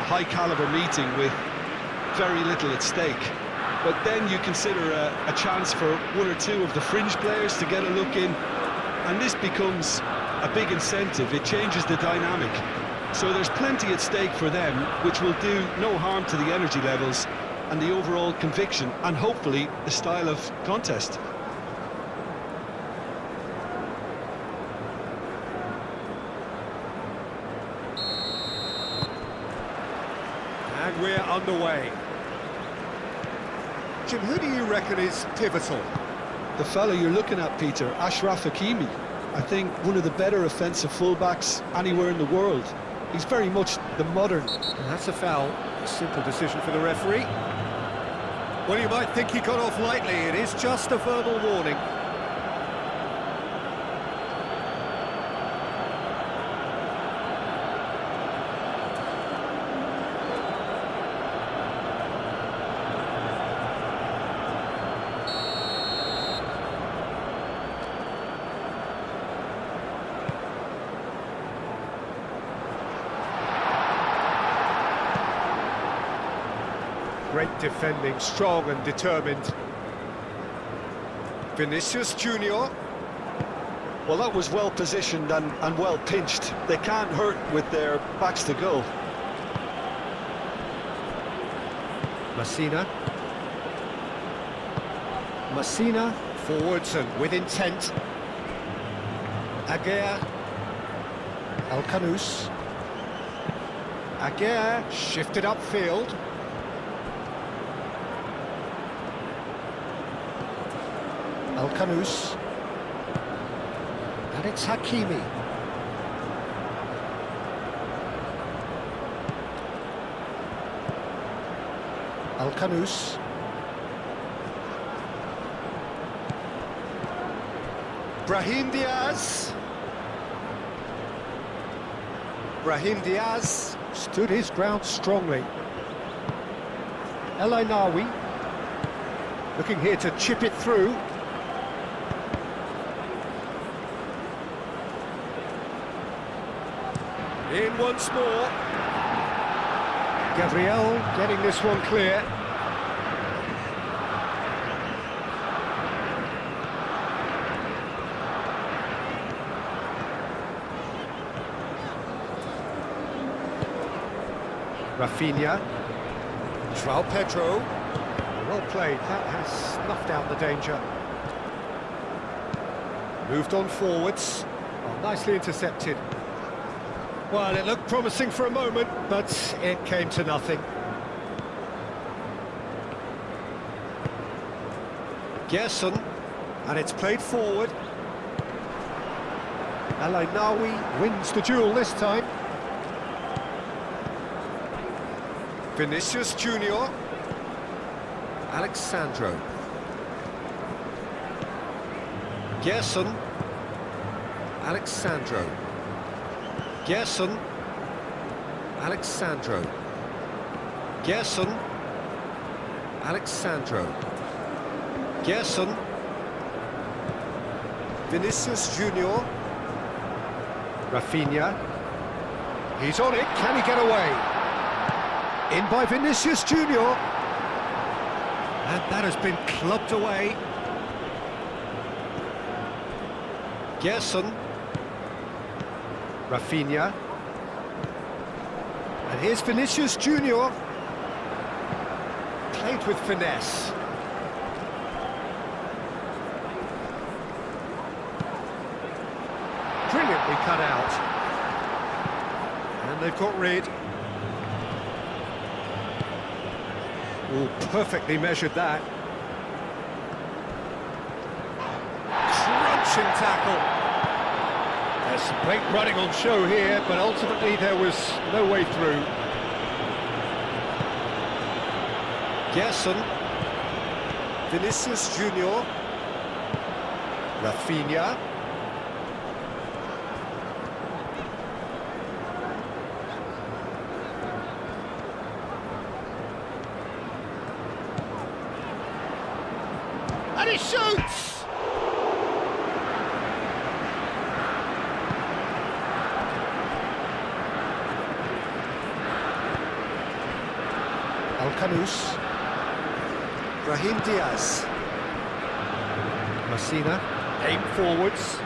high-caliber meeting with very little at stake. But then you consider a chance for one or two of the fringe players to get a look in, and this becomes a big incentive. It changes the dynamic. So there's plenty at stake for them, which will do no harm to the energy levels and the overall conviction, and hopefully the style of contest. And we're underway. Jim, who do you reckon is pivotal? The fella you're looking at, Peter, Achraf Hakimi. I think one of the better offensive fullbacks anywhere in the world. He's very much the modern. And that's a foul. A simple decision for the referee. Well, you might think he got off lightly. It is just a verbal warning. Great defending, strong and determined. Vinicius Junior. Well, that was well positioned and well pinched. They can't hurt with their backs to goal. Messina. Messina forwards and with intent. Aguirre. El Kanous. Aguirre shifted upfield. El Kanous. And it's Hakimi. El Kanous. Brahim Diaz. Brahim Diaz stood his ground strongly. El Ainawi looking here to chip it through. In once more. Gabriel getting this one clear. Rafinha. João Pedro. Well played, that has snuffed out the danger. Moved on forwards. Oh, nicely intercepted. Well, it looked promising for a moment, but it came to nothing. Gerson, and it's played forward. El Ainawi wins the duel this time. Vinicius Junior. Alexandro. Gerson. Alexandro. Gerson. Alexandro. Gerson. Alexandro. Gerson. Vinicius Junior. Rafinha. He's on it. Can he get away? In by Vinicius Junior. And that has been clubbed away. Gerson. Rafinha. And here's Vinicius Junior. Played with finesse. Brilliantly cut out. And they've got rid. Oh, perfectly measured that. Crunching tackle. There's some great running on show here, but ultimately there was no way through. Gerson. Vinicius Junior. Rafinha. And he shoots! El Kanous. Brahim Diaz. Messina, aim forwards.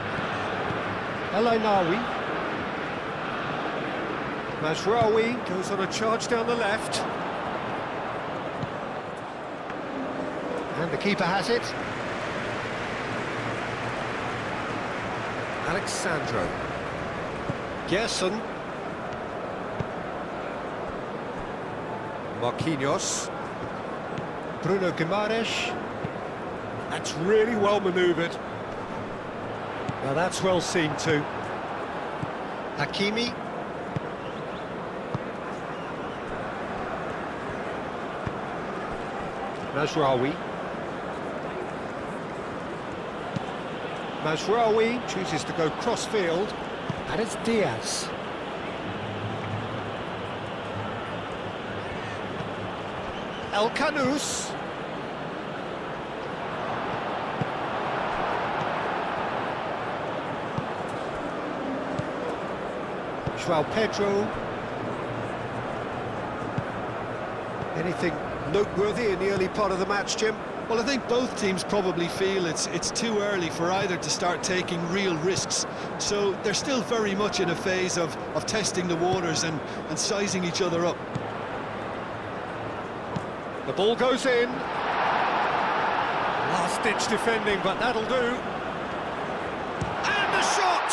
El Ainawi. Mazraoui goes on a charge down the left. And the keeper has it. Alexandro. Gerson. Marquinhos. Bruno Guimaraes. That's really well manoeuvred. Now that's well seen too. Hakimi. Mazraoui. Mazraoui chooses to go cross-field, and it's Diaz. El Kanous. João Pedro. Anything noteworthy in the early part of the match, Jim? Well, I think both teams probably feel it's too early for either to start taking real risks. So they're still very much in a phase of testing the waters and sizing each other up. The ball goes in. Last-ditch defending, but that'll do. And the shot!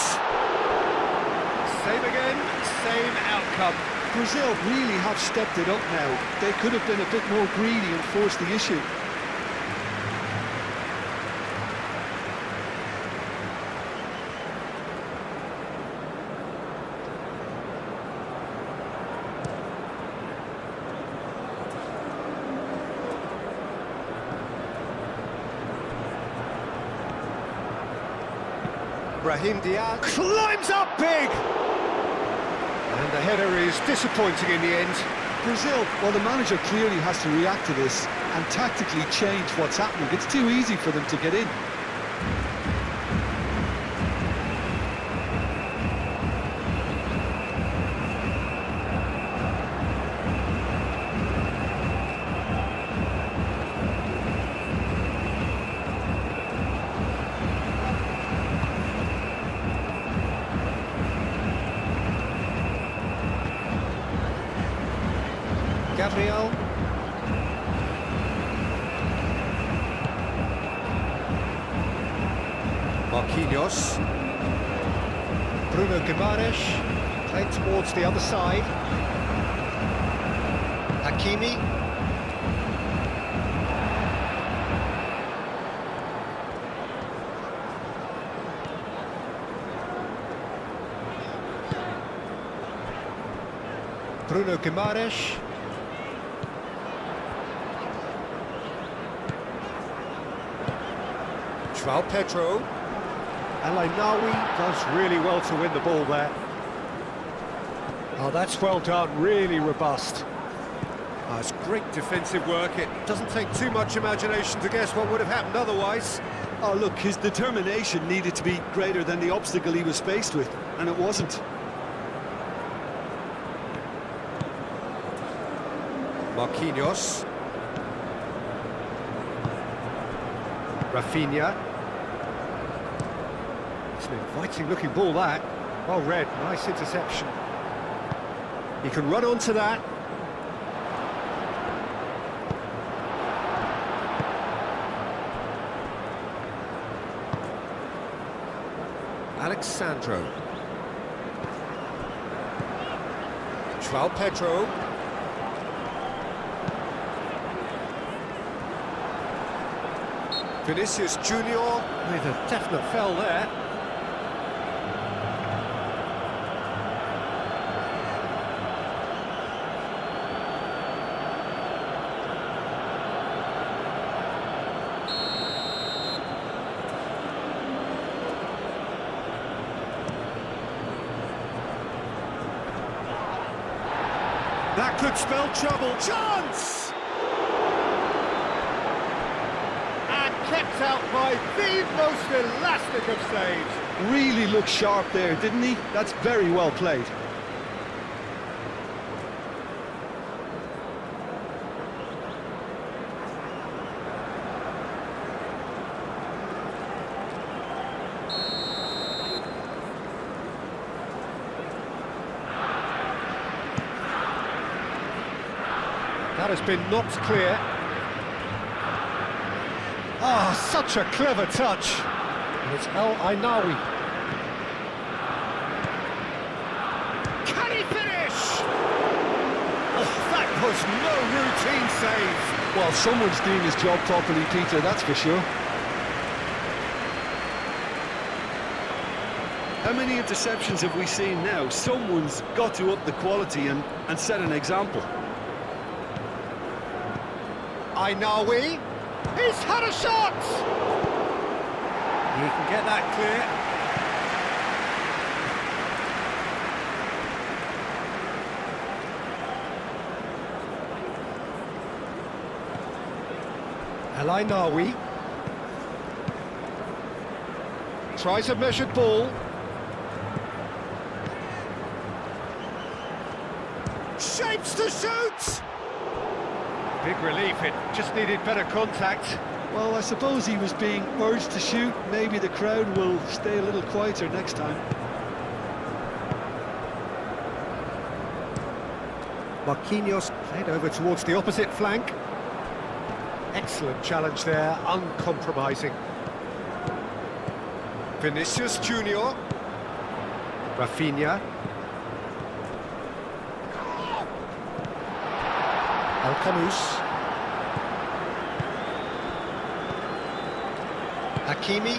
Same again, same outcome. Brazil really have stepped it up now. They could have been a bit more greedy and forced the issue. Brahim Diaz climbs up big! And the header is disappointing in the end. Brazil, well, the manager clearly has to react to this and tactically change what's happening. It's too easy for them to get in. Gabriel. Marquinhos. Bruno Guimaraes. Played towards the other side. Hakimi. Bruno Guimaraes. João Pedro. El Ainawi does really well to win the ball there. Oh, that's well done, really robust. Oh, it's great defensive work. It doesn't take too much imagination to guess what would have happened otherwise. Oh, look, his determination needed to be greater than the obstacle he was faced with, and it wasn't. Marquinhos. Rafinha. It's an inviting-looking ball, that. Well read, nice interception. He can run onto that. Alexandro. João Pedro. Vinicius Junior with a definite foul there. That could spell trouble. Chance! And kept out by the most elastic of saves. Really looked sharp there, didn't he? That's very well played. That has been knocked clear. Ah, such a clever touch. And it's El Ainawi. Can he finish? Oh, that was no routine save. Well, someone's doing his job properly, Peter, that's for sure. How many interceptions have we seen now? Someone's got to up the quality and set an example. Ainawi, he's had a shot! He can get that clear. El Ainawi tries a measured ball. Shapes to shoot! Big relief, it just needed better contact. Well, I suppose he was being urged to shoot. Maybe the crowd will stay a little quieter next time. Marquinhos played over towards the opposite flank. Excellent challenge there, uncompromising. Vinicius Junior. Rafinha. Al-Khamis. Hakimi.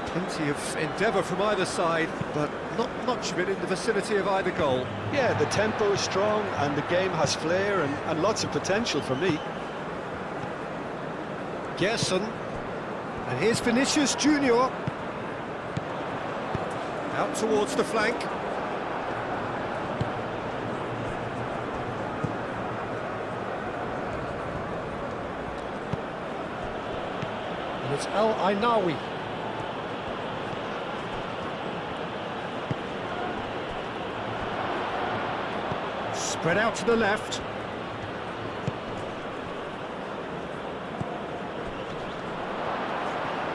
Plenty of endeavour from either side, but not much of it in the vicinity of either goal. Yeah, the tempo is strong and the game has flair and lots of potential for me. Gerson. And here's Vinicius Junior. Out towards the flank. And it's El Ainawi. Spread out to the left.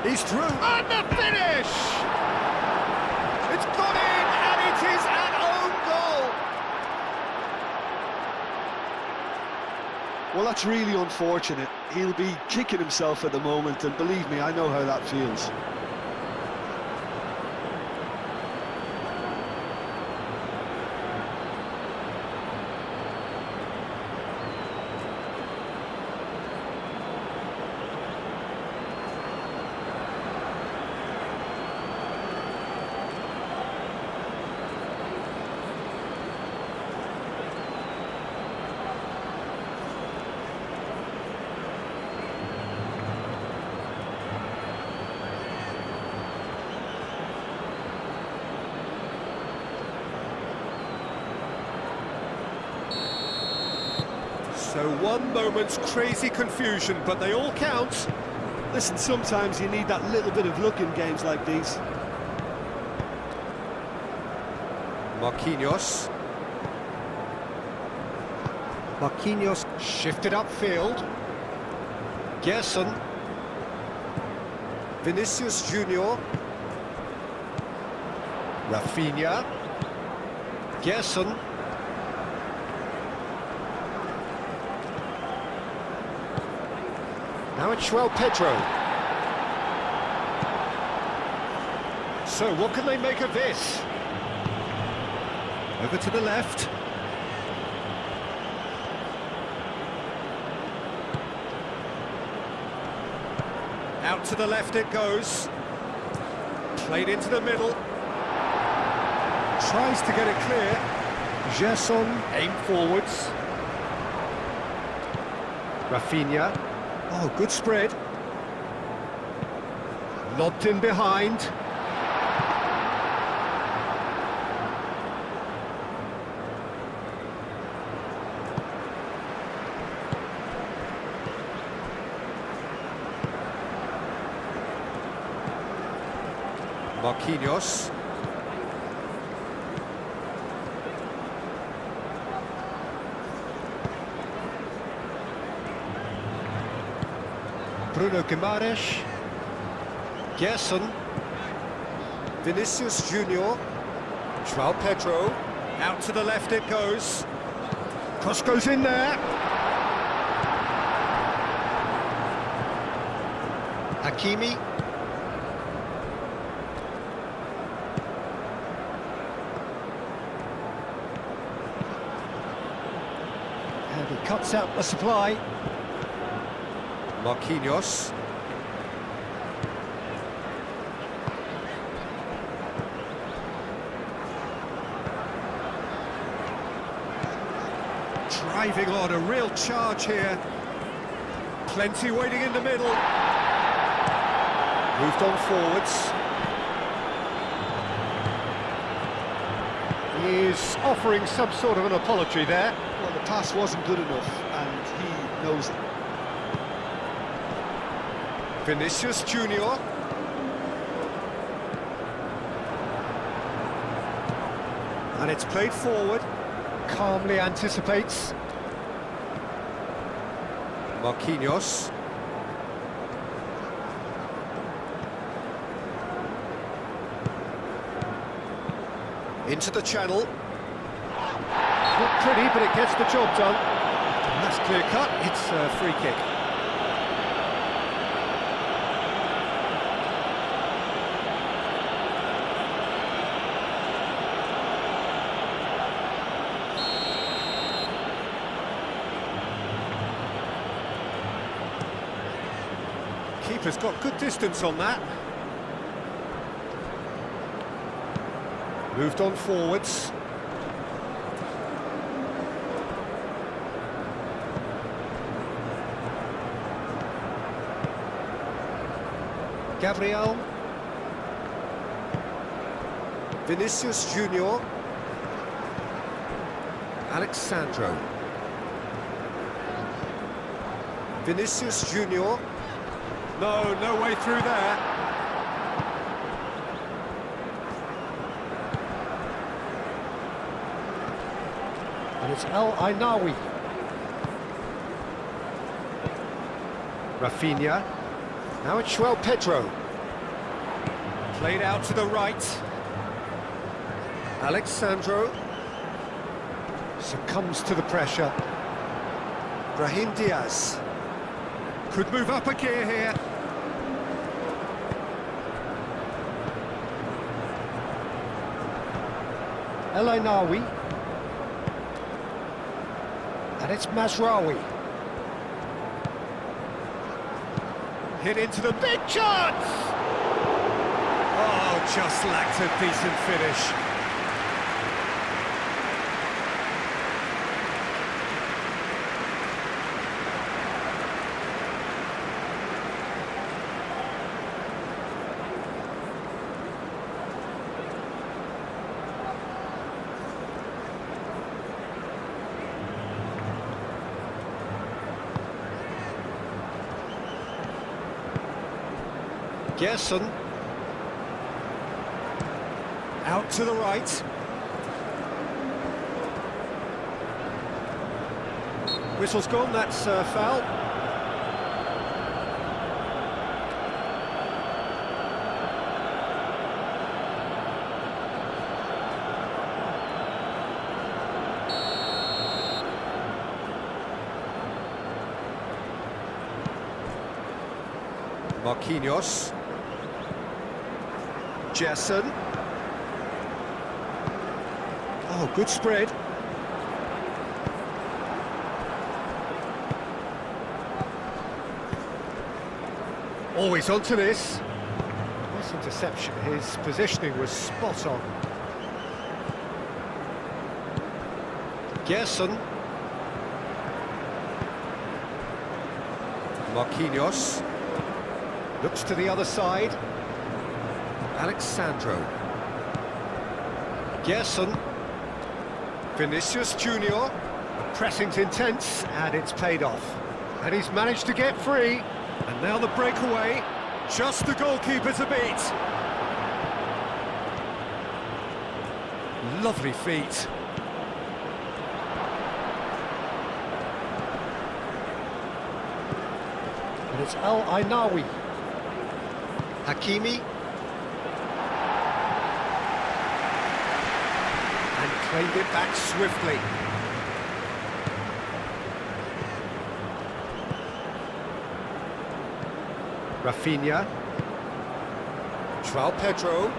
He's through. And the finish! It's gone in, and it is an own goal! Well, that's really unfortunate. He'll be kicking himself at the moment, and believe me, I know how that feels. So one moment's crazy confusion, but they all count. Listen, sometimes you need that little bit of luck in games like these. Marquinhos. Marquinhos shifted upfield. Gerson. Vinicius Junior. Rafinha. Gerson. Now it's João Pedro. So what can they make of this? Over to the left. Out to the left it goes. Played into the middle. Tries to get it clear. Gerson aim forwards. Rafinha. Oh, good spread. Lobbed in behind. Marquinhos. Bruno Guimaraes. Gerson. Vinicius Junior. João Pedro. Out to the left it goes. Cross goes in there. Hakimi. And he cuts out the supply. Marquinhos. Driving on, a real charge here. Plenty waiting in the middle. Moved on forwards. He's offering some sort of an apology there. Well, the pass wasn't good enough, and he knows it. Vinicius Junior. And it's played forward. Calmly anticipates. Marquinhos. Into the channel. Not pretty, but it gets the job done. And that's clear cut. It's a free kick. Keeper's got good distance on that. Moved on forwards. Gabriel. Vinicius Junior. Alexandro. Vinicius Junior. No way through there. And it's El Ainawi. Rafinha. Now it's João Pedro. Played out to the right. Alexandro succumbs to the pressure. Brahim Diaz. Could move up a gear here. El Ainawi. And it's Mazraoui. Hit into the big chance! Oh, just lacked a decent finish. Gerson. Out to the right. Whistle's gone, that's a foul. Marquinhos. Gerson. Oh, good spread. Always onto this. Nice interception. His positioning was spot on. Gerson. Marquinhos. Looks to the other side. Alexandro. Gerson. Vinicius Junior. Pressing's intense, and it's paid off. And he's managed to get free. And now the breakaway. Just the goalkeeper to beat. Lovely feet. And it's El Ainawi. Hakimi. And Claimed it back swiftly. Rafinha. João Pedro.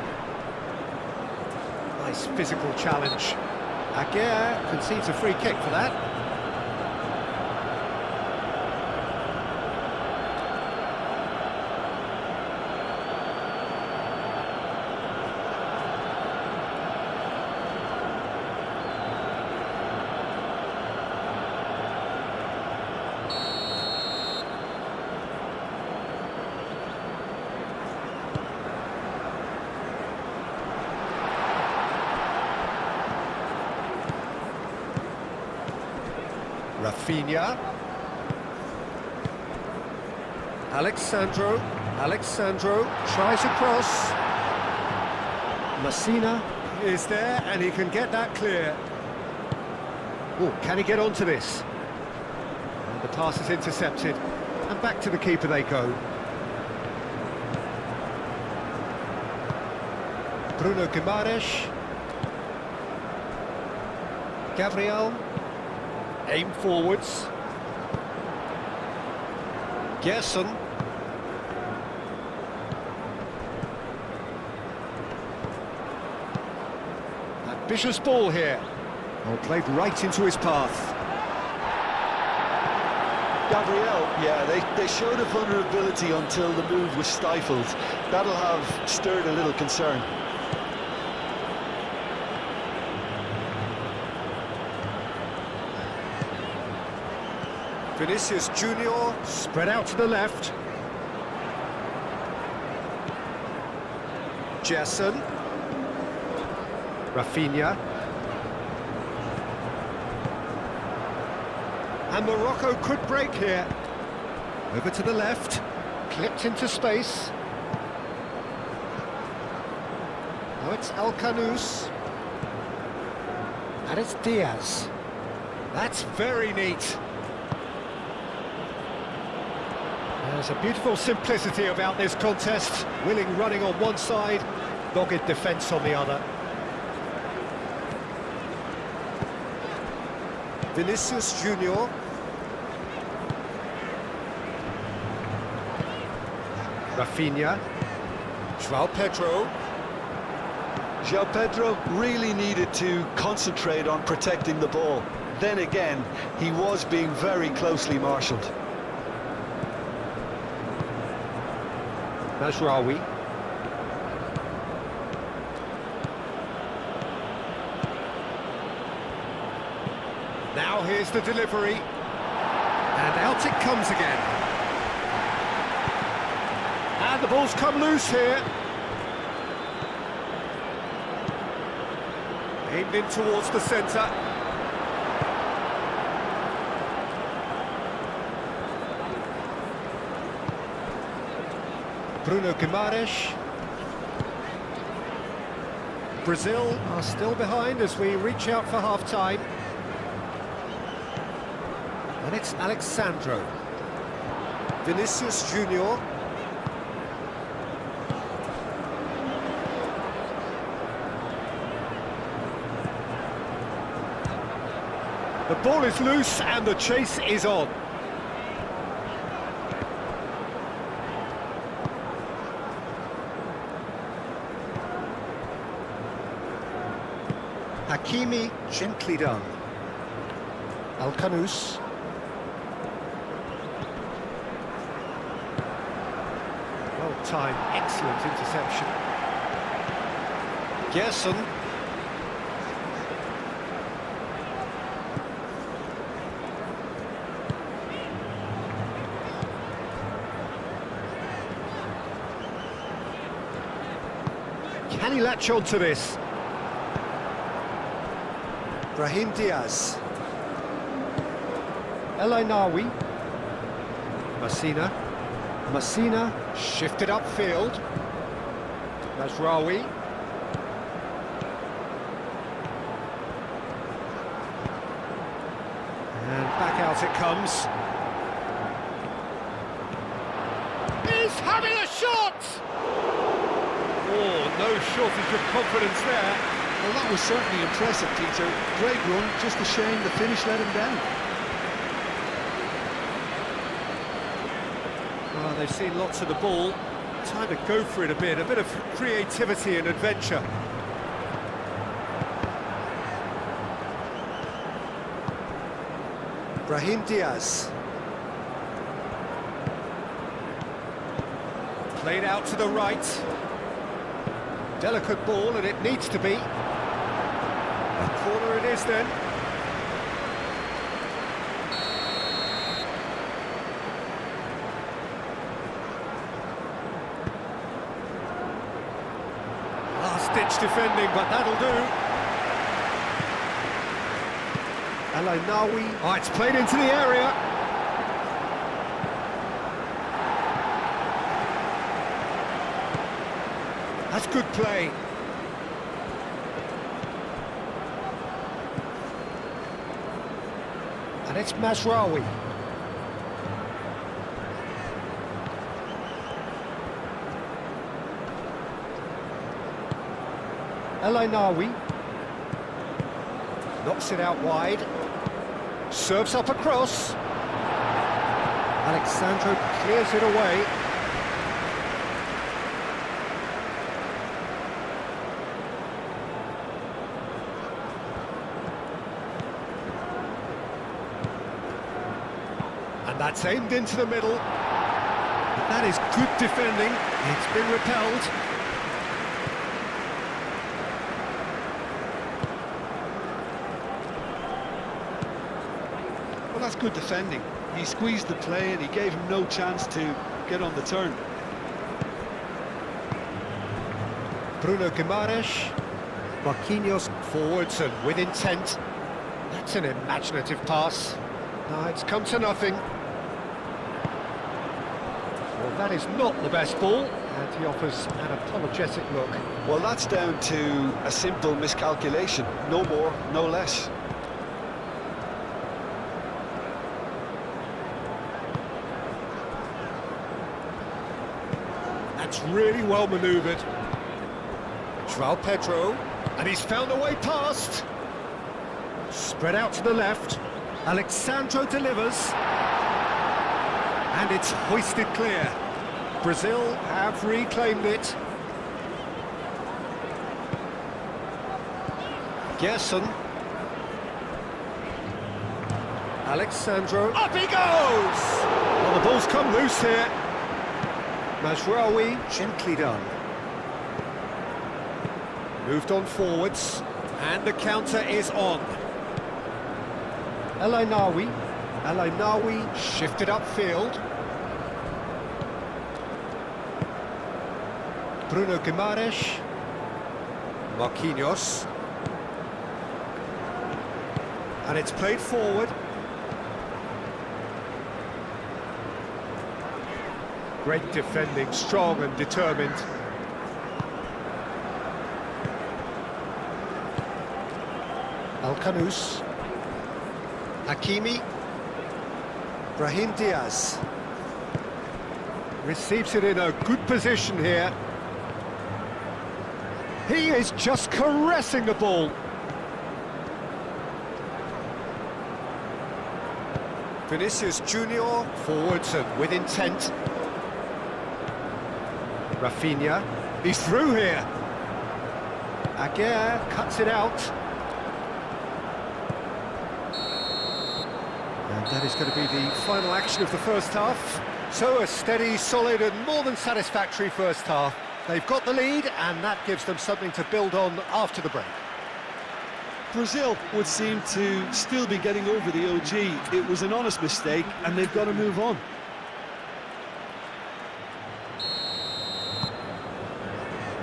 Nice physical challenge. Aguirre concedes a free kick for that. Rafinha. Alexandro tries a cross. Messina is there and he can get that clear. Oh, can he get onto this? And the pass is intercepted and back to the keeper they go. Bruno Guimaraes. Gabriel. Aim forwards. Gerson. Ambitious ball here. Oh, played right into his path. Gabriel, yeah, they showed a vulnerability until the move was stifled. That'll have stirred a little concern. Vinicius Junior spread out to the left. Gerson. Rafinha. And Morocco could break here. Over to the left. Clipped into space. Now it's Alcanus. And it's Diaz. That's very neat. There's a beautiful simplicity about this contest. Willing running on one side, dogged defence on the other. Vinicius Junior. Rafinha. João Pedro. João Pedro really needed to concentrate on protecting the ball. Then again, he was being very closely marshalled. Mazraoui. Now here's the delivery. And out it comes again. And the ball's come loose here. Aimed in towards the centre. Bruno Guimaraes. Brazil are still behind as we reach out for half-time. And it's Alexandro. Vinicius Junior. The ball is loose and the chase is on. Hakimi, gently done. Alcanus. Well-timed, excellent interception. Gerson. Can he latch on to this? Brahim Diaz. El Ainawi. Messina shifted upfield. Mazraoui. And back out it comes. He's having a shot! Oh, no shortage of confidence there. Well, that was certainly impressive, Peter. Great run, just a shame the finish let him down. Oh, they've seen lots of the ball. Time to go for it a bit of creativity and adventure. Brahim Diaz. Played out to the right. Delicate ball, and it needs to be. A corner it is then. Last-ditch defending, but that'll do. Alainawi. Oh, it's played into the area. That's good play. And it's Mazraoui. Alainawi. Knocks it out wide. Serves up across. Alexandro clears it away. And that's aimed into the middle. But that is good defending. It's been repelled. Well, that's good defending. He squeezed the play and he gave him no chance to get on the turn. Bruno Guimaraes. Marquinhos forwards and with intent. That's an imaginative pass. No, it's come to nothing. Well, that is not the best ball, and he offers an apologetic look. Well, that's down to a simple miscalculation. No more, no less. That's really well manoeuvred. João Pedro, and he's found a way past. Spread out to the left. Alexandro delivers. And it's hoisted clear. Brazil have reclaimed it. Gerson. Alexandro. Up he goes! Well, the ball's come loose here. Mazraoui, gently done. Moved on forwards, and the counter is on. Alainawi shifted upfield. Bruno Guimaraes. Marquinhos. And it's played forward. Great defending, strong and determined. Al-Kanous. Hakimi. Brahim Diaz. Receives it in a good position here. He is just caressing the ball. Vinicius Junior, forwards and with intent. Rafinha, he's through here. Aguirre cuts it out. And that is going to be the final action of the first half. So a steady, solid and more than satisfactory first half. They've got the lead and that gives them something to build on after the break. Brazil would seem to still be getting over the OG. It was an honest mistake and they've got to move on.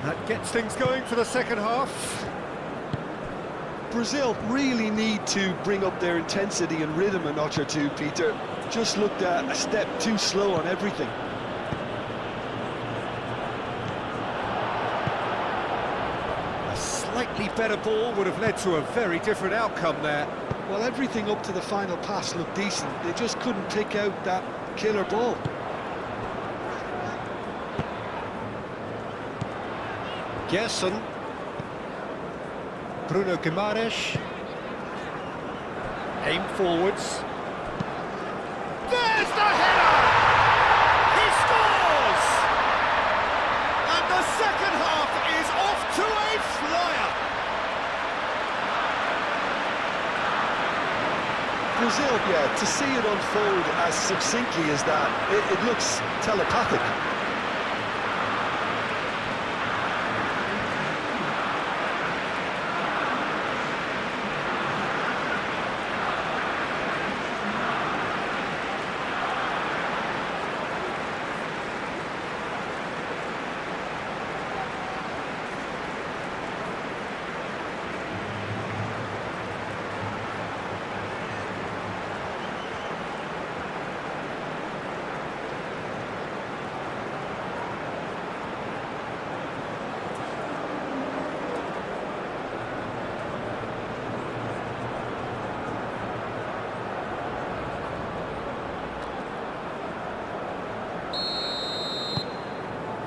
That gets things going for the second half. Brazil really need to bring up their intensity and rhythm a notch or two, Peter. Just looked at a step too slow on everything. A slightly better ball would have led to a very different outcome there. Well, everything up to the final pass looked decent. They just couldn't pick out that killer ball. Gerson. Bruno Guimaraes. Aim forwards. There's the header! He scores! And the second half is off to a flyer. Brazil, yeah, to see it unfold as succinctly as that, it looks telepathic.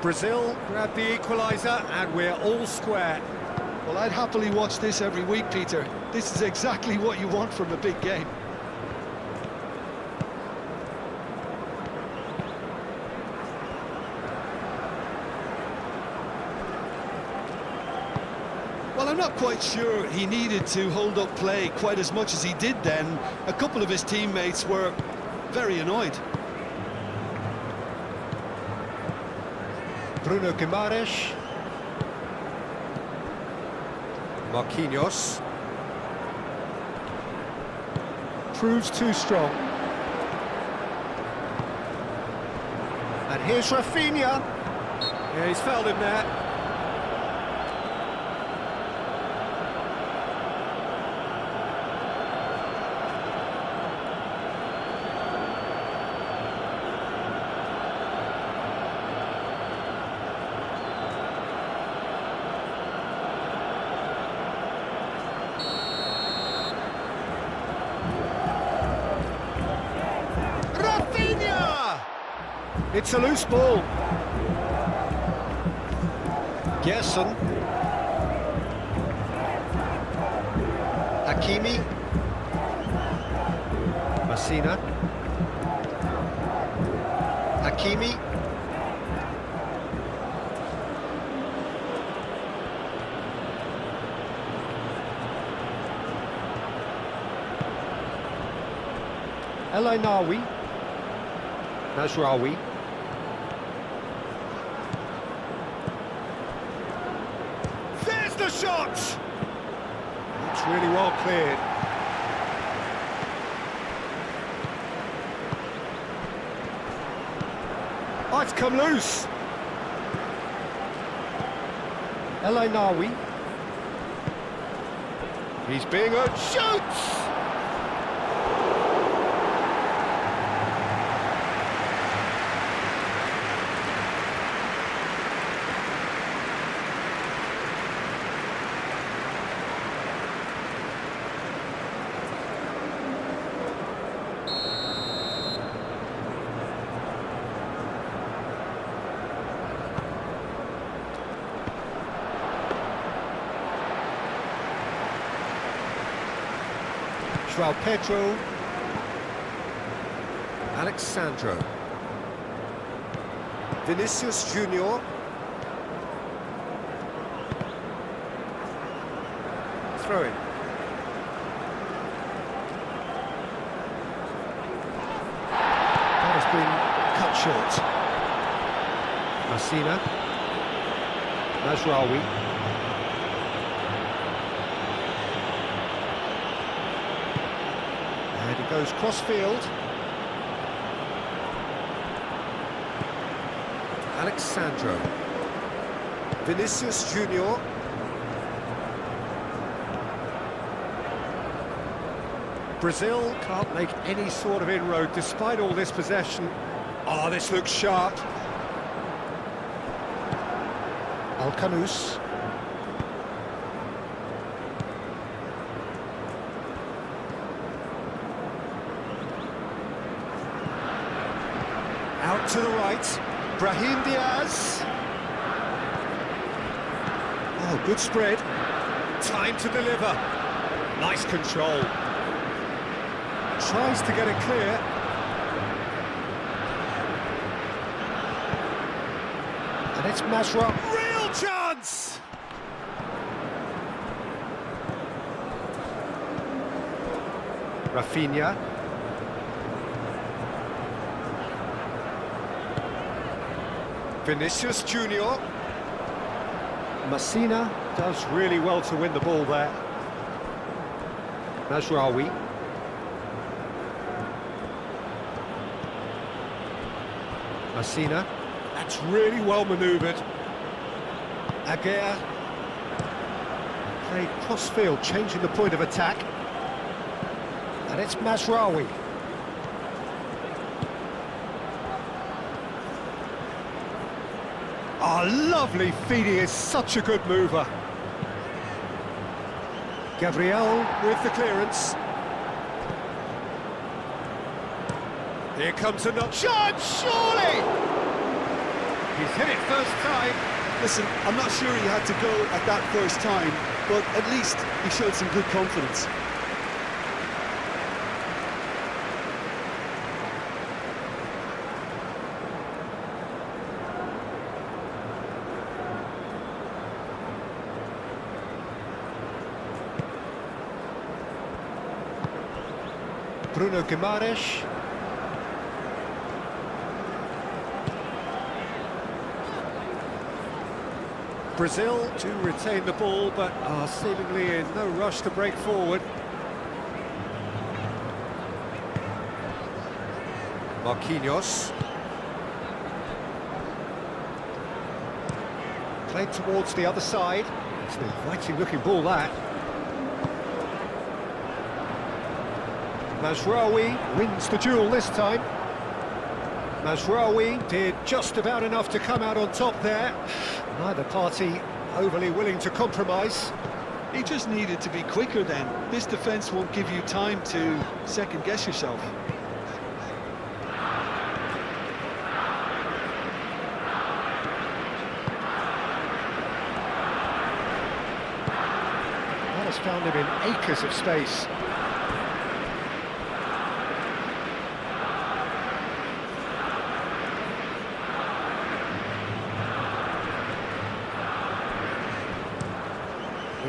Brazil grab the equaliser and we're all square. Well, I'd happily watch this every week, Peter. This is exactly what you want from a big game. Well, I'm not quite sure he needed to hold up play quite as much as he did then. A couple of his teammates were very annoyed. Bruno Guimaraes. Marquinhos. Proves too strong. And here's Rafinha. Yeah, he's fouled him there. It's a loose ball. Gerson. Hakimi. Messina. Hakimi. El Ainawi. Nasraoui. There's the shot! It's really well cleared. Oh, it's come loose. El Ainawi. He's being hurt. Shoots! Pedro, Alexandro, Vinicius Junior, throw in. That has been cut short. Messina, Nasraoui. And he goes cross-field. Alexandro. Vinicius Junior. Brazil can't make any sort of inroad despite all this possession. Oh, this looks sharp. Alcanus. Out to the right, Brahim Diaz. Oh, good spread. Time to deliver. Nice control. Tries to get it clear. And it's Masra. Real chance! Rafinha. Vinicius Junior. Messina does really well to win the ball there. Mazraoui. Messina. That's really well manoeuvred. Aguirre. Played cross-field, changing the point of attack. And it's Mazraoui. Oh, lovely feet, he is such a good mover. Gabriel with the clearance. Here comes another shot, surely! He's hit it first time. Listen, I'm not sure he had to go at that first time, but at least he showed some good confidence. Bruno Guimaraes. Brazil to retain the ball, but are seemingly in no rush to break forward. Marquinhos. Played towards the other side. It's an inviting-looking ball, that. Mazraoui wins the duel this time. Mazraoui did just about enough to come out on top there. Neither party overly willing to compromise. He just needed to be quicker then. This defence won't give you time to second-guess yourself. That has found him in acres of space.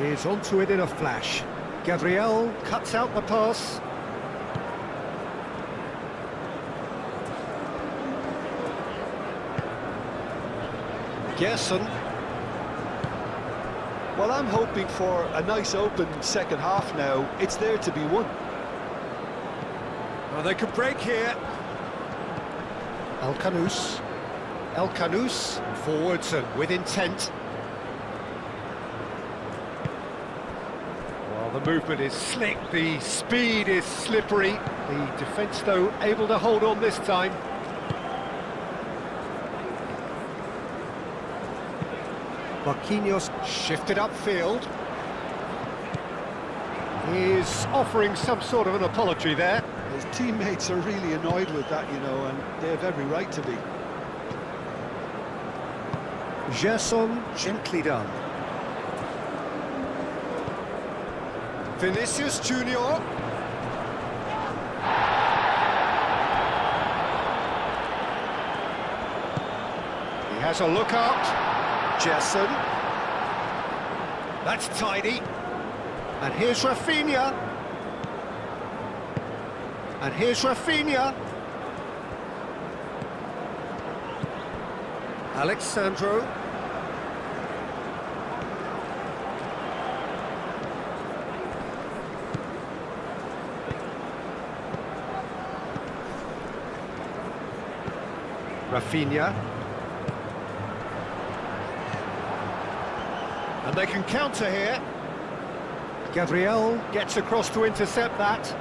Is onto it in a flash. Gabriel cuts out the pass. Gerson. Well, I'm hoping for a nice open second half now. It's there to be won. Well, they could break here. El Kanous. El Kanous forwards and with intent. The movement is slick, the speed is slippery. The defence, though, able to hold on this time. Marquinhos shifted upfield. He's offering some sort of an apology there. His teammates are really annoyed with that, you know, and they have every right to be. Gerson, gently done. Vinicius Junior. He has a look out. Gerson. That's tidy. And here's Rafinha. And here's Rafinha. Alexandro. Rafinha. And they can counter here. Gabriel gets across to intercept that.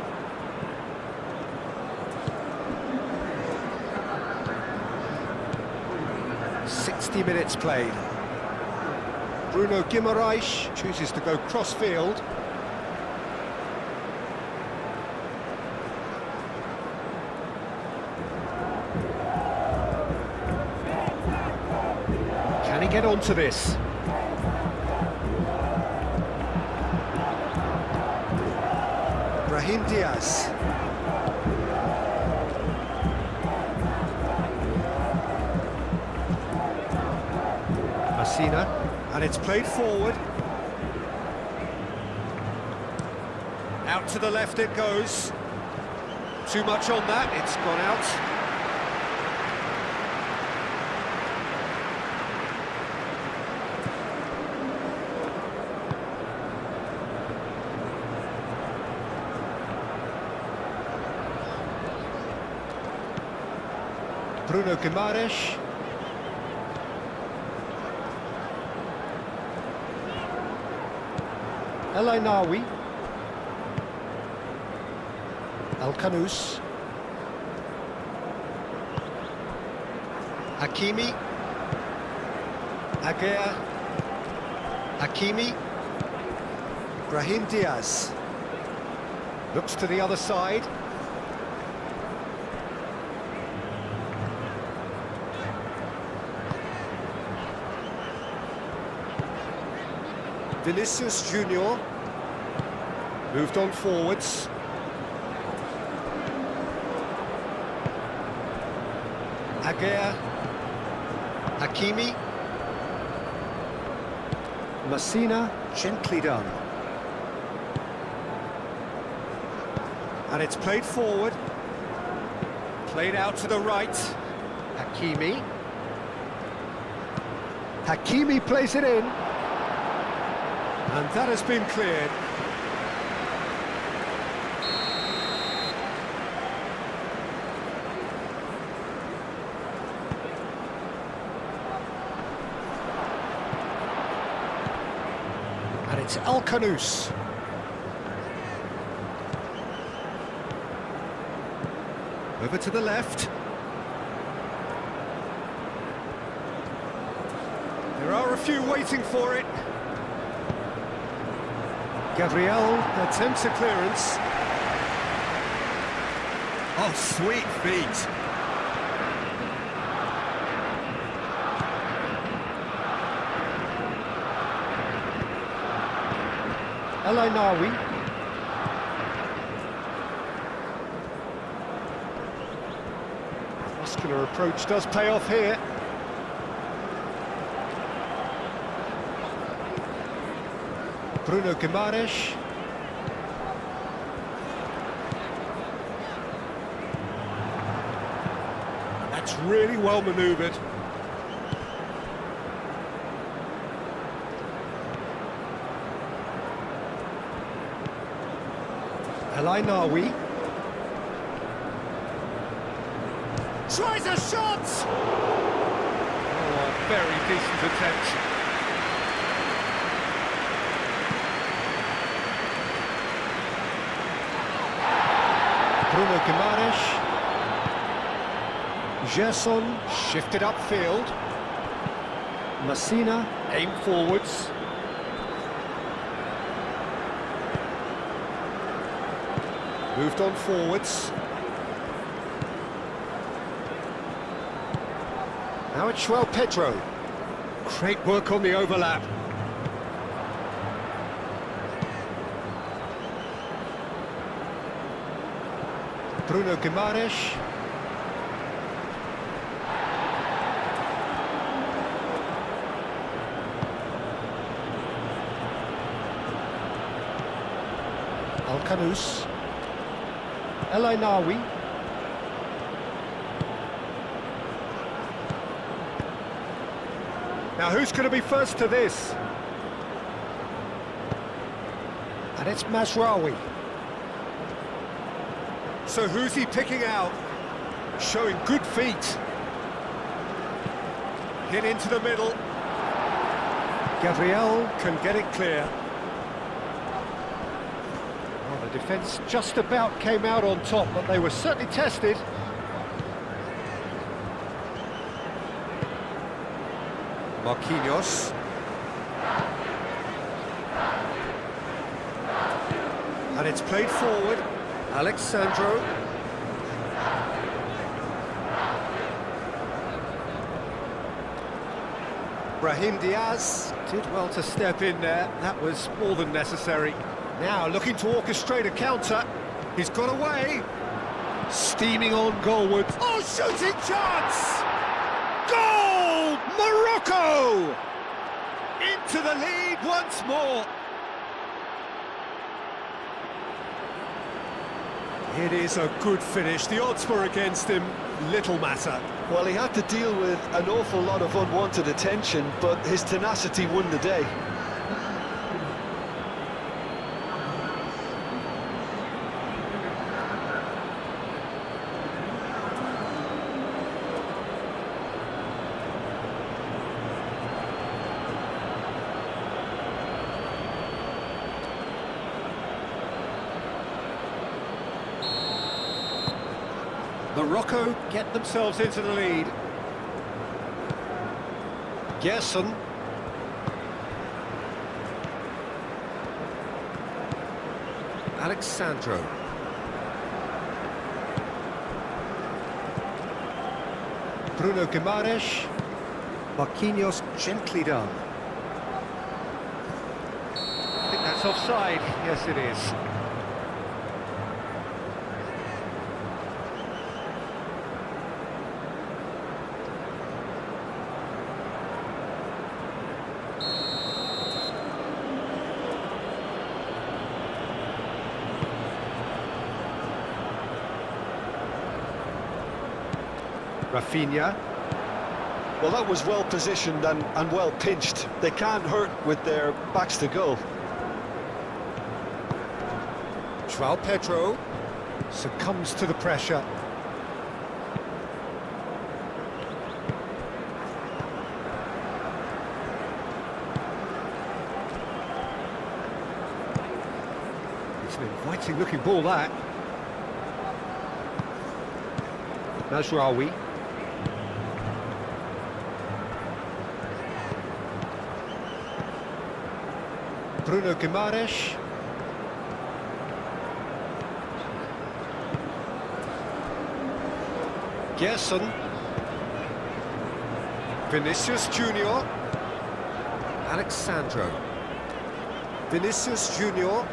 Minutes played. Bruno Guimaraes chooses to go cross-field. Can he get onto this? Brahim Diaz. Messina, and it's played forward. Out to the left it goes. Too much on that, it's gone out. Bruno Guimaraes. El Ainaoui. El Kanous. Hakimi. Aguirre. Hakimi. Brahim Diaz. Looks to the other side. Vinicius Junior. Moved on forwards. Aguirre. Hakimi. Messina, gently done. And it's played forward. Played out to the right. Hakimi. Hakimi plays it in. And that has been cleared. And it's El Kanous. Over to the left. There are a few waiting for it. Gabriel attempts a clearance. Oh, sweet feet. El Ainaoui. Muscular approach does pay off here. Bruno Guimaraes. That's really well manoeuvred. El Ainaoui. Tries a shot! Oh, a very decent attempt. Bruno Guimaraes. Gerson shifted upfield. Messina aimed forwards. Moved on forwards. Now it's João Pedro. Great work on the overlap. Bruno Guimaraes. El Kanous. El Ainaoui. Now who's going to be first to this? And it's Mazraoui. So who's he picking out? Showing good feet. Hit into the middle. Gabriel can get it clear. Well, the defence just about came out on top, but they were certainly tested. Marquinhos. And it's played forward. Alexandro. Brahim Diaz did well to step in there. That was more than necessary. Now looking to orchestrate a counter. He's got away. Steaming on goalward. Oh, shooting chance! Goal! Morocco! Into the lead once more. It is a good finish. The odds were against him. Little matter. Well, he had to deal with an awful lot of unwanted attention, but his tenacity won the day. Morocco get themselves into the lead. Gerson. Alexandro. Bruno Guimaraes. Marquinhos gently done. I think that's offside. Yes, it is. Rafinha. Well, that was well positioned and well pinched. They can't hurt with their backs to goal. João Pedro succumbs to the pressure. It's an inviting looking ball, that. Mazraoui. Bruno Guimaraes. Gerson. Vinicius Junior. Alexandro. Vinicius Junior.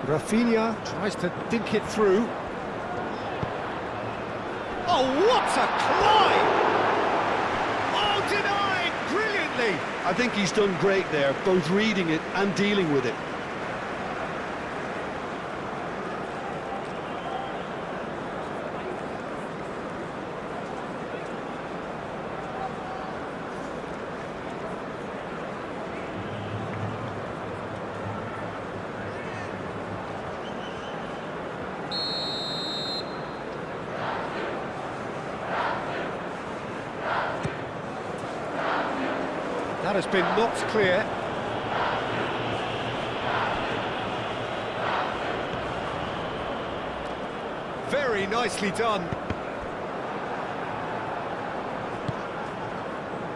Rafinha tries to dink it through. Oh, what a climb! Oh, denied brilliantly! I think he's done great there, both reading it and dealing with it. That has been knocked clear. Very nicely done.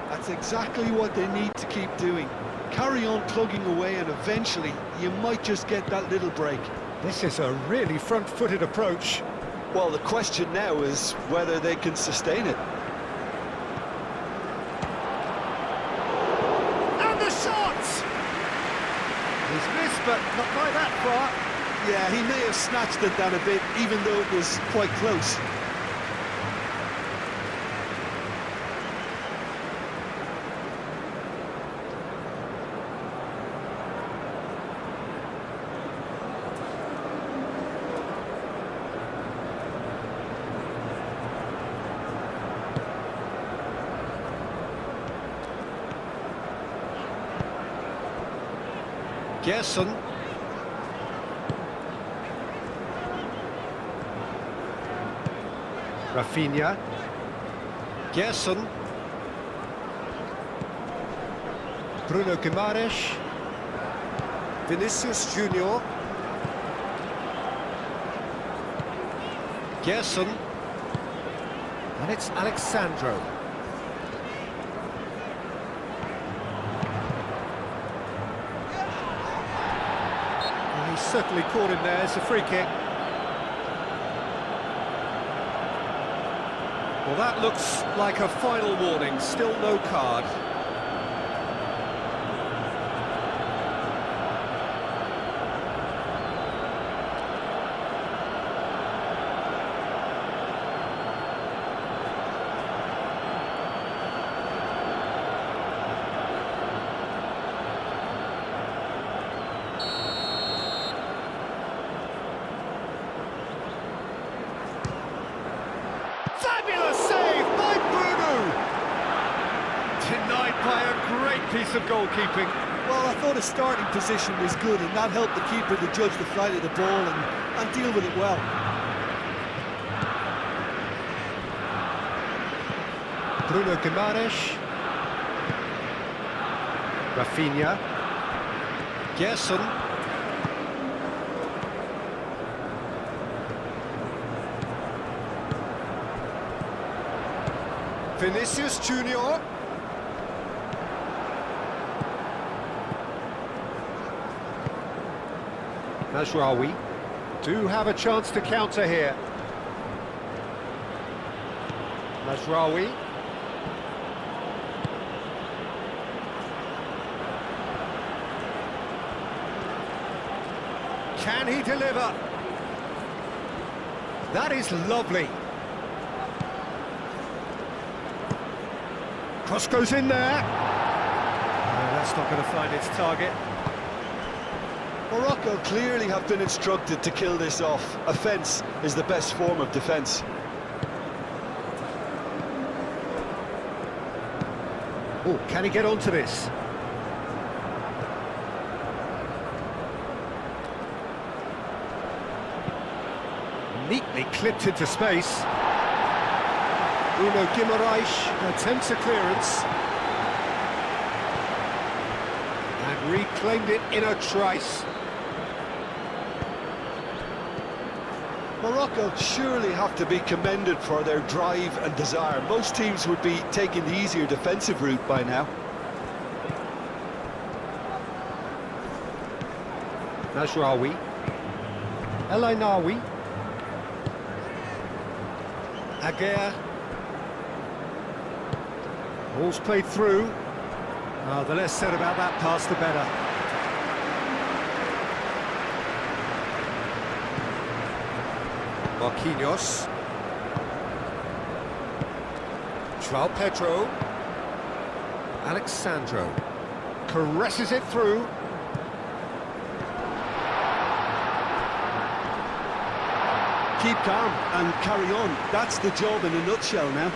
That's exactly what they need to keep doing. Carry on plugging away and eventually you might just get that little break. This is a really front-footed approach. Well, the question now is whether they can sustain it. He's missed, but not by that far. Yeah, he may have snatched it down a bit, even though it was quite close. Gerson. Rafinha. Gerson. Bruno Guimaraes. Vinicius Junior. Gerson. And it's Alexandro. He's certainly caught him there. It's a free kick. Well, that looks like a final warning. Still no card. by a great piece of goalkeeping. Well, I thought his starting position was good, and that helped the keeper to judge the flight of the ball and deal with it well. Bruno Guimaraes. Rafinha. Gerson. Vinicius Junior. Mazraoui do have a chance to counter here. Mazraoui. Can he deliver? That is lovely. Cross goes in there. No, that's not going to find its target. Morocco clearly have been instructed to kill this off. Offence is the best form of defence. Oh, can he get onto this? Neatly clipped into space. Bruno Guimaraes attempts a clearance. And reclaimed it in a trice. Morocco surely have to be commended for their drive and desire. Most teams would be taking the easier defensive route by now. Mazraoui. El Ainaoui. Aguirre. Ball's played through. Oh, the less said about that pass, the better. Marquinhos. João Pedro. Alexandro. Caresses it through. Keep calm and carry on. That's the job in a nutshell now.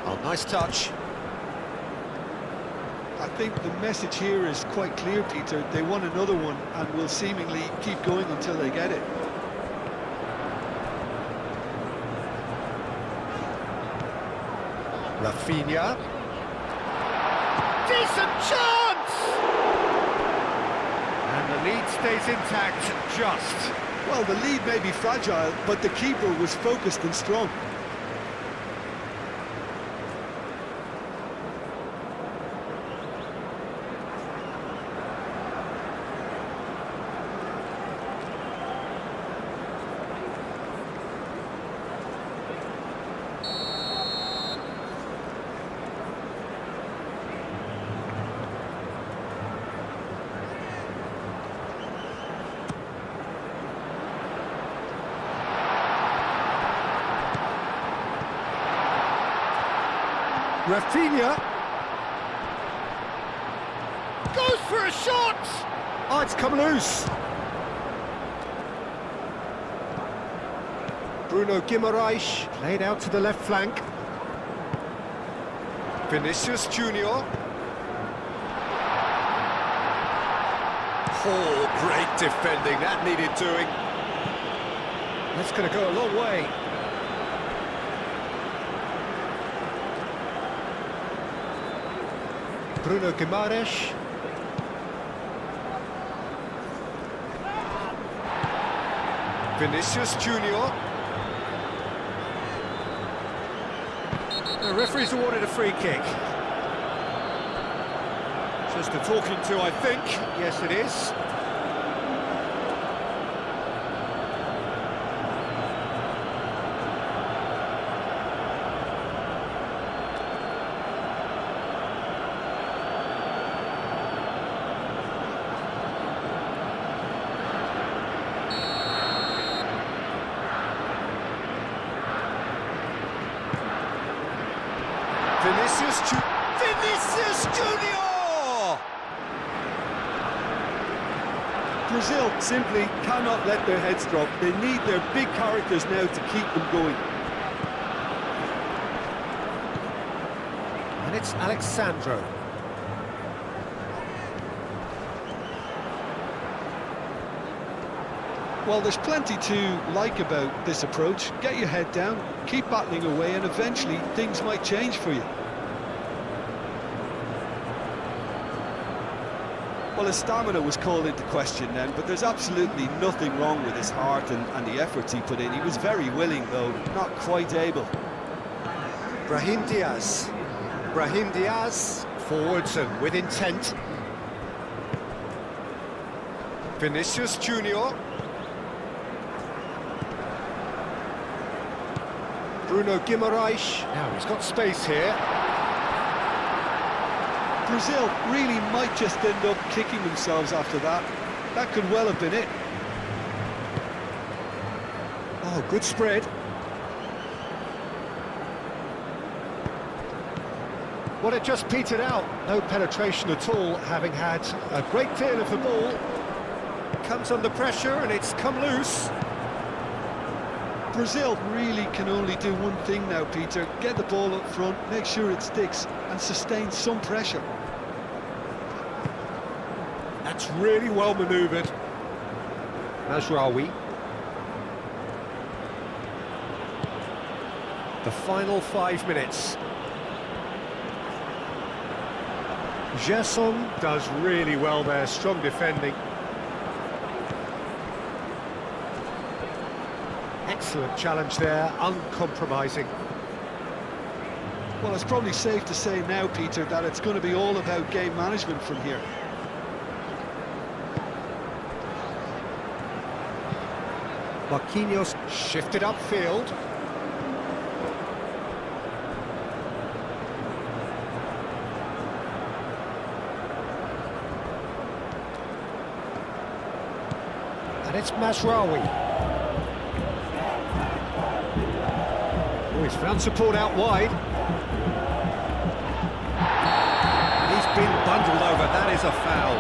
Oh, nice touch. I think the message here is quite clear, Peter. They want another one and will seemingly keep going until they get it. Rafinha. Decent chance! And the lead stays intact, just. Well, the lead may be fragile, but the keeper was focused and strong. Rafinha goes for a shot! Oh, it's come loose. Bruno Guimaraes played out to the left flank. Vinicius Junior. Oh, great defending, that needed doing. That's going to go a long way. Bruno Guimaraes. Vinicius Junior. The referee's awarded a free kick. Just a talking to, I think. Yes, it is. Vinicius Junior! Brazil simply cannot let their heads drop. They need their big characters now to keep them going. And it's Alexandro. Well, there's plenty to like about this approach. Get your head down, keep battling away, and eventually things might change for you. Well, his stamina was called into question then, but there's absolutely nothing wrong with his heart and the efforts he put in. He was very willing, though, not quite able. Brahim Diaz. Brahim Diaz, forwards and with intent. Vinicius Junior. Bruno Guimaraes. Now he's got space here. Brazil really might just end up kicking themselves after that. That could well have been it. Oh, good spread. Well, it just petered out. No penetration at all, having had a great deal of the ball. Comes under pressure and it's come loose. Brazil really can only do one thing now, Peter. Get the ball up front, make sure it sticks, and sustain some pressure. That's really well manoeuvred. Mazraoui. The final 5 minutes. Gerson does really well there, strong defending. Excellent challenge there, uncompromising. Well, it's probably safe to say now, Peter, that it's going to be all about game management from here. Marquinhos shifted upfield. And it's Mazraoui. Oh, he's found support out wide. He's been bundled over, that is a foul.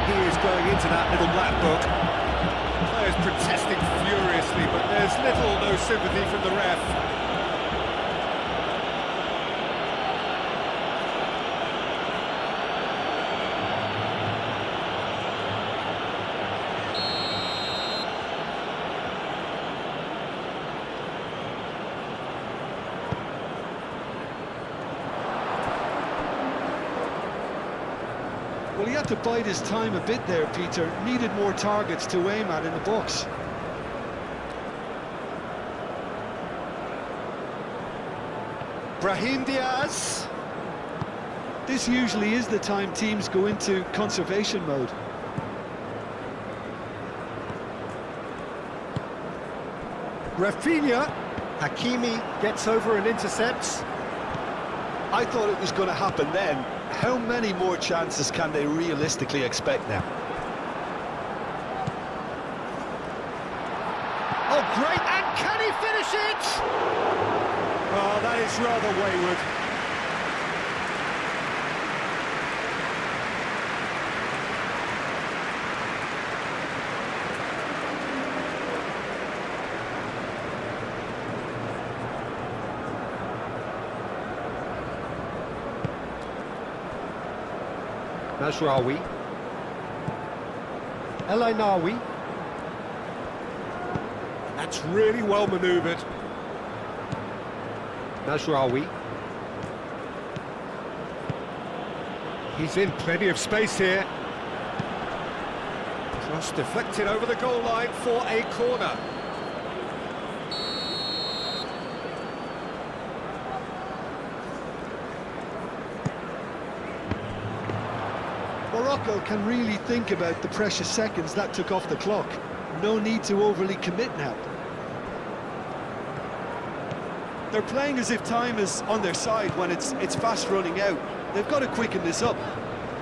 He is going into that little black book. Players protesting furiously, but there's little or no sympathy from the ref. Well, he had to bide his time a bit there, Peter. Needed more targets to aim at in the box. Brahim Diaz. This usually is the time teams go into conservation mode. Rafinha. Hakimi gets over and intercepts. I thought it was going to happen then. How many more chances can they realistically expect now? Oh, great! And can he finish it? Oh, that is rather wayward. Mazraoui. Elhainaoui. That's really well manoeuvred. Mazraoui. He's in plenty of space here. Cross deflected over the goal line for a corner. Morocco can really think about the precious seconds that took off the clock. No need to overly commit now. They're playing as if time is on their side when it's fast running out. They've got to quicken this up.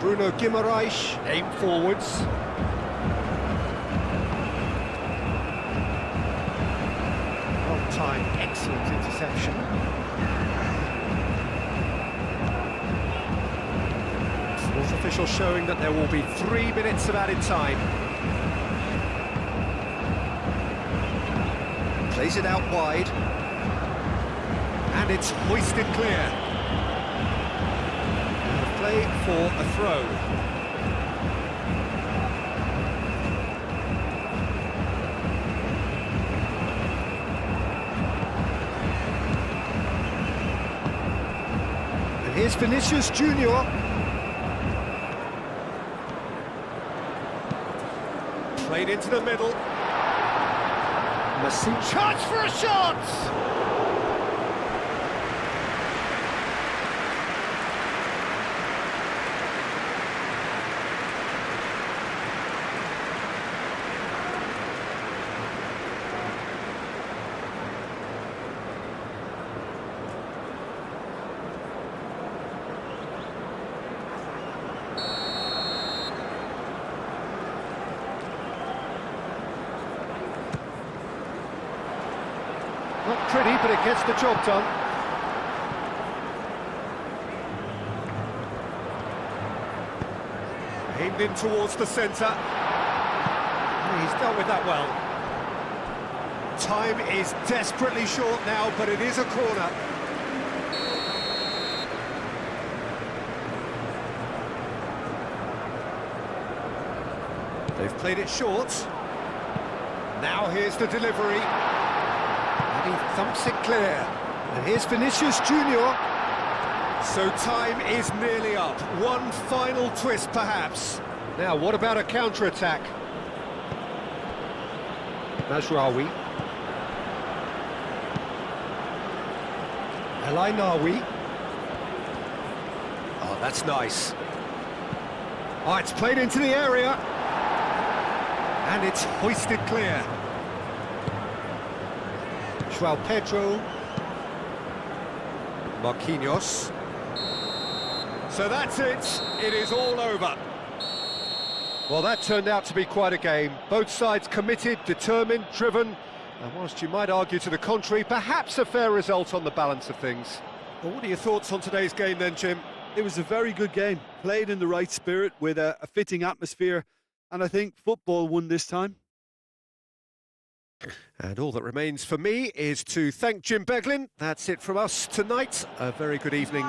Bruno Guimaraes aim forwards. On time, excellent interception. official showing that there will be 3 minutes of added time. Plays it out wide. And it's hoisted clear. And a play for a throw. And here's Vinicius Junior. Played into the middle. Messi. Chance for a shot! Not pretty, but it gets the job done. Aimed in towards the centre. He's dealt with that well. Time is desperately short now, but it is a corner. They've played it short. Now here's the delivery. And he thumps it clear. And here's Vinicius Junior. So time is nearly up. One final twist, perhaps. Now, what about a counter-attack? Mazraoui. El Ainaoui. Oh, that's nice. Oh, it's played into the area. And it's hoisted clear. João Pedro. Marquinhos. So that's it. It is all over. Well, that turned out to be quite a game. Both sides committed, determined, driven. And whilst you might argue to the contrary, perhaps a fair result on the balance of things. Well, what are your thoughts on today's game then, Jim? It was a very good game, played in the right spirit with a fitting atmosphere, and I think football won this time. And all that remains for me is to thank Jim Beglin. That's it from us tonight. A very good evening.